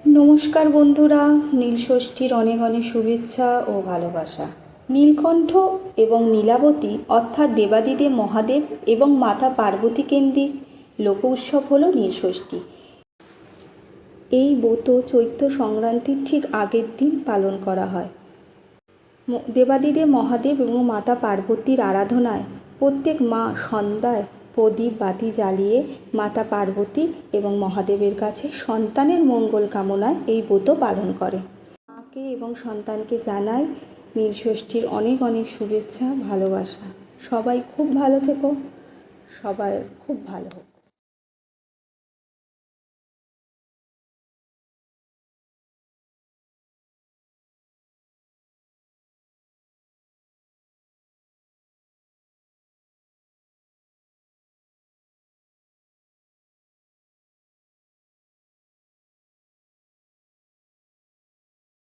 নমস্কার বন্ধুরা, নীলষষ্ঠীর অনেক অনেক শুভেচ্ছা ও ভালোবাসা। নীলকণ্ঠ এবং নীলাবতী অর্থাৎ দেবাদিদেব মহাদেব এবং মাতা পার্বতী কেন্দ্রিক লোক উৎসব হল নীলষষ্ঠী। এই ব্রত চৈত্র সংক্রান্তির ঠিক আগের দিন পালন করা হয়। দেবাদিদেব মহাদেব এবং মাতা পার্বতীর আরাধনায় প্রত্যেক মা সন্ধ্যায় প্রদীপ বাতি জ্বালিয়ে মাতা পার্বতী এবং মহাদেবের কাছে সন্তানের মঙ্গল কামনায় এই ব্রত পালন করে। মাকে এবং সন্তানকে জানাই নীলষষ্ঠীর অনেক অনেক শুভেচ্ছা, ভালোবাসা। সবাই খুব ভালো থেকো, সবার খুব ভালো হোক।